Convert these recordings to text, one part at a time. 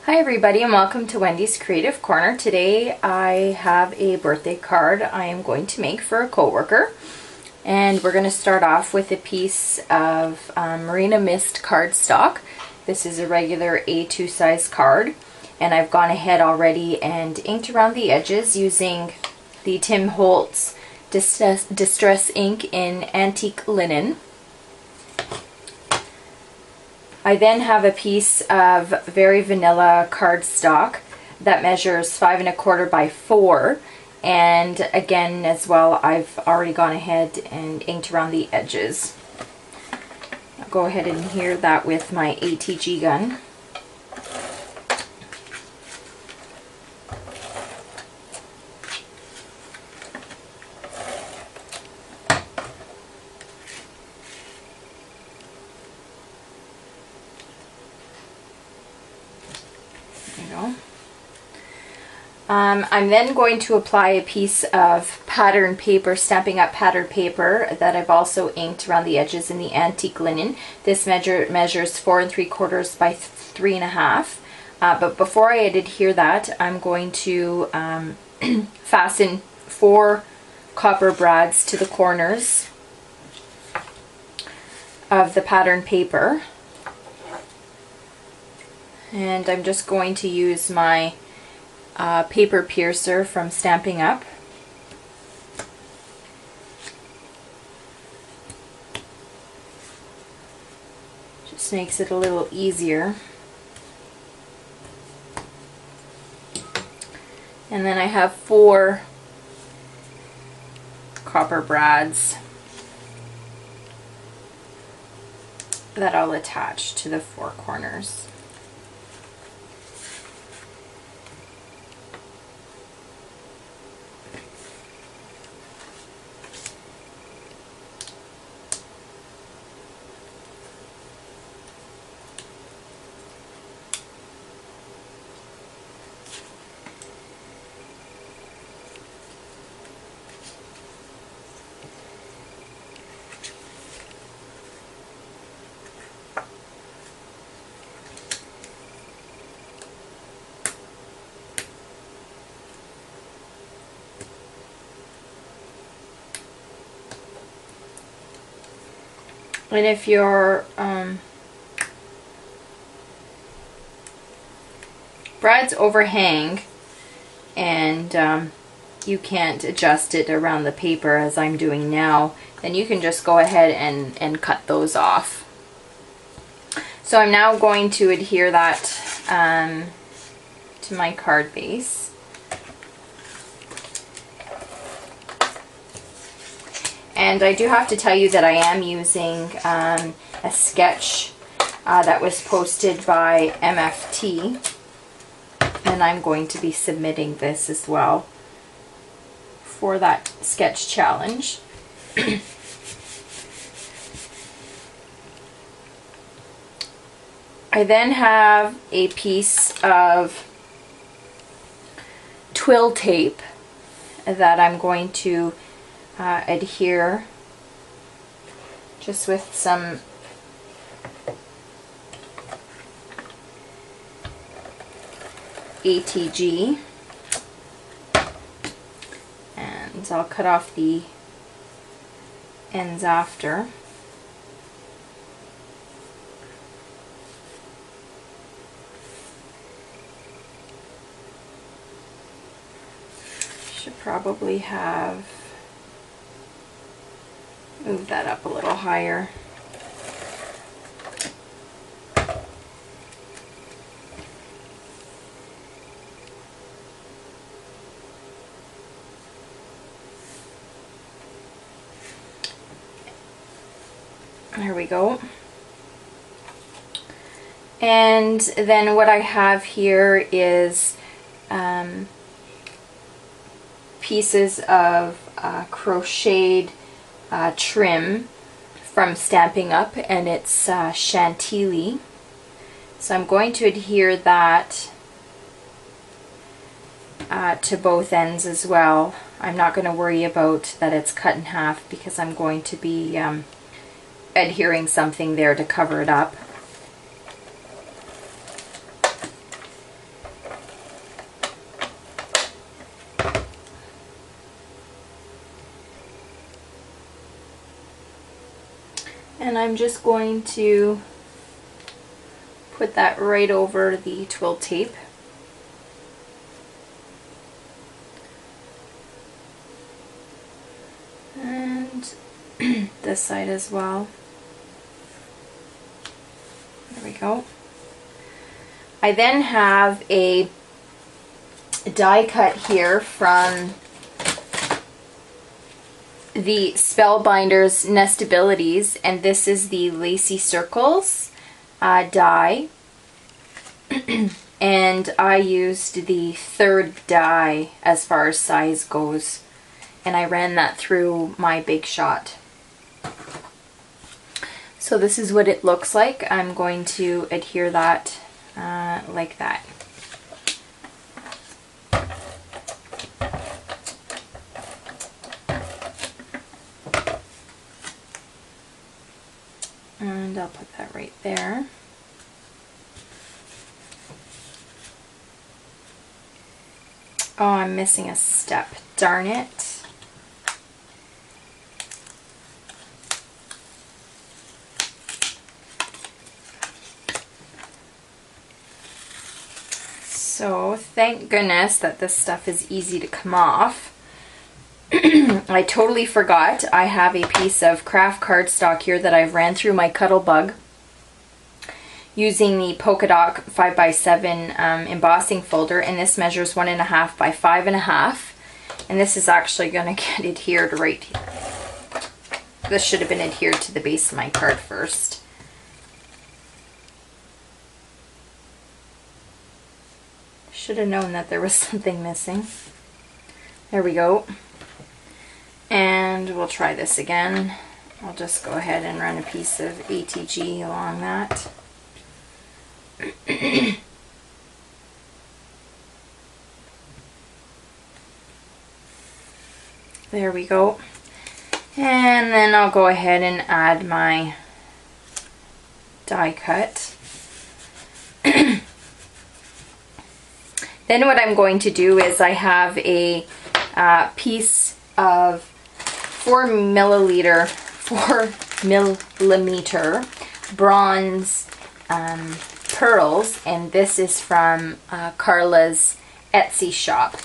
Hi everybody and welcome to Wendy's Creative Corner. Today I have a birthday card I am going to make for a coworker, and we're going to start off with a piece of Marina Mist cardstock. This is a regular A2 size card, and I've gone ahead already and inked around the edges using the Tim Holtz Distress ink in Antique Linen. I then have a piece of very vanilla cardstock that measures 5 1/4 by 4, and again as well I've already gone ahead and inked around the edges. I'll go ahead and adhere that with my ATG gun. I'm then going to apply a piece of pattern paper, Stampin' Up! Pattern paper that I've also inked around the edges in the Antique Linen. This measures 4 3/4 by 3 1/2. But before I adhere that, I'm going to fasten 4 copper brads to the corners of the pattern paper. And I'm just going to use my paper piercer from Stampin' Up! Just makes it a little easier. And then I have 4 copper brads that I'll attach to the 4 corners. And if your brads overhang and you can't adjust it around the paper as I'm doing now, then you can just go ahead and cut those off. So I'm now going to adhere that to my card base. And I do have to tell you that I am using a sketch that was posted by MFT, and I'm going to be submitting this as well for that sketch challenge. I then have a piece of twill tape that I'm going to adhere just with some ATG, and I'll cut off the ends after. Should probably have move that up a little higher. There we go. And then what I have here is pieces of crocheted trim from Stampin' Up! And it's Chantilly. So I'm going to adhere that to both ends as well. I'm not going to worry about that it's cut in half because I'm going to be adhering something there to cover it up. And I'm just going to put that right over the twill tape. And this side as well. There we go. I then have a die cut here from the Spellbinders Nestabilities, and this is the Lacy Circles die. And I used the 3rd die as far as size goes, and I ran that through my Big Shot. So this is what it looks like. I'm going to adhere that like that. And I'll put that right there. Oh, I'm missing a step. Darn it. So thank goodness that this stuff is easy to come off. I totally forgot I have a piece of craft cardstock here that I've ran through my Cuttlebug using the Polka Dot 5x7 embossing folder, and this measures 1.5 by 5.5, and this is actually going to get adhered right here. This should have been adhered to the base of my card first. Should have known that there was something missing. There we go. And we'll try this again. I'll just go ahead and run a piece of ATG along that. There we go. And then I'll go ahead and add my die cut. Then what I'm going to do is I have a piece of 4 millimeter bronze pearls, and this is from Carla's Etsy shop.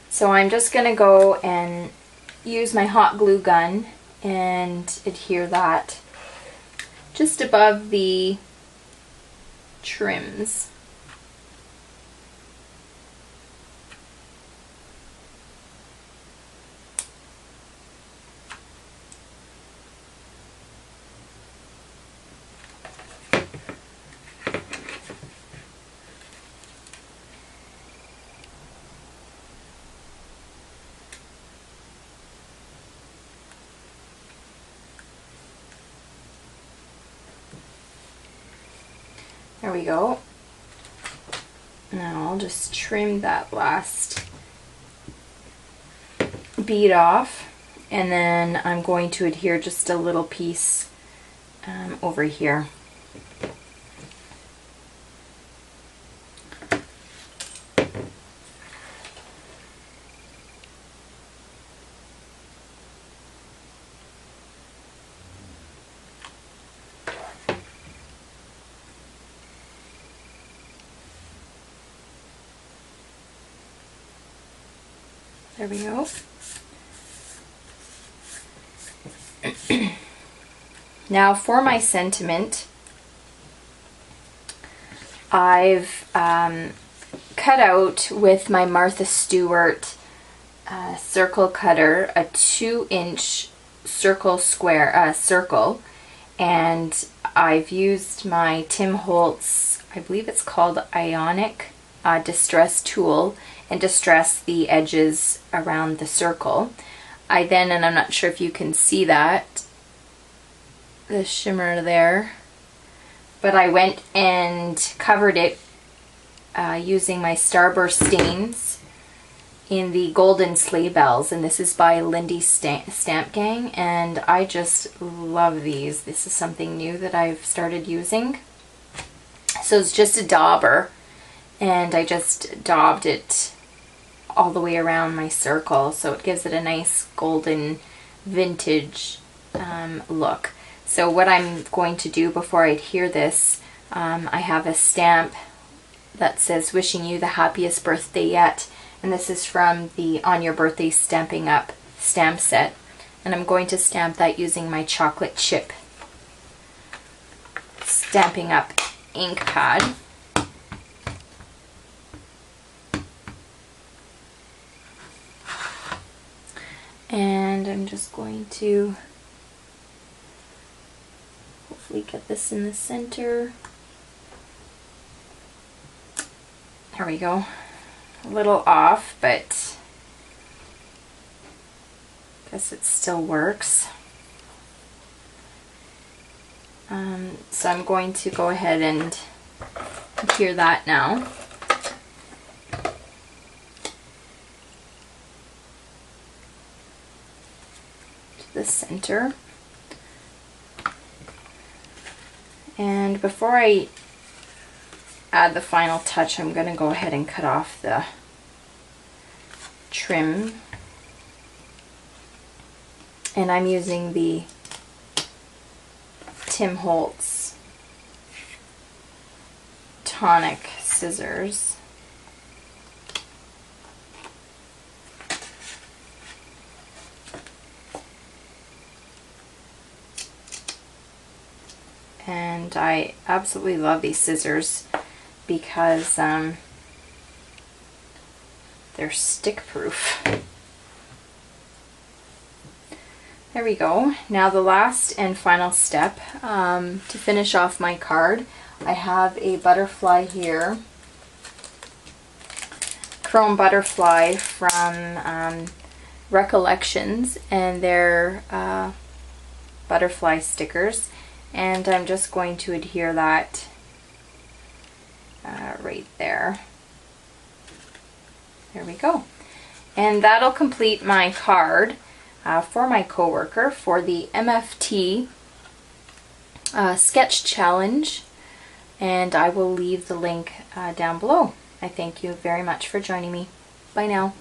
So I'm just going to go and use my hot glue gun and adhere that just above the trims. There we go. Now I'll just trim that last bead off, and then I'm going to adhere just a little piece over here. There we go. Now for my sentiment, I've cut out with my Martha Stewart circle cutter a 2-inch circle and I've used my Tim Holtz, I believe it's called Ionic distress tool, and distress the edges around the circle. I then, and I'm not sure if you can see that, the shimmer there, but I went and covered it using my Starburst stains in the Golden Sleigh Bells, and this is by Lindy Stamp Gang, and I just love these. This is something new that I've started using. So it's just a dauber, and I just daubed it all the way around my circle, so it gives it a nice golden vintage look. So what I'm going to do before I adhere this, I have a stamp that says wishing you the happiest birthday yet, and this is from the On Your Birthday Stamping Up stamp set, and I'm going to stamp that using my chocolate chip Stampin' Up ink pad. And I'm just going to hopefully get this in the center. There we go. A little off, but I guess it still works. So I'm going to go ahead and adhere that now. To the center. And before I add the final touch, I'm going to go ahead and cut off the trim. And I'm using the Tim Holtz Tonic scissors. And I absolutely love these scissors because they're stick proof. There we go. Now the last and final step to finish off my card, I have a butterfly here, chrome butterfly from Recollections, and they're butterfly stickers, and I'm just going to adhere that right there. There we go. And that'll complete my card for my coworker for the MFT sketch challenge, and I will leave the link down below. I thank you very much for joining me. Bye now.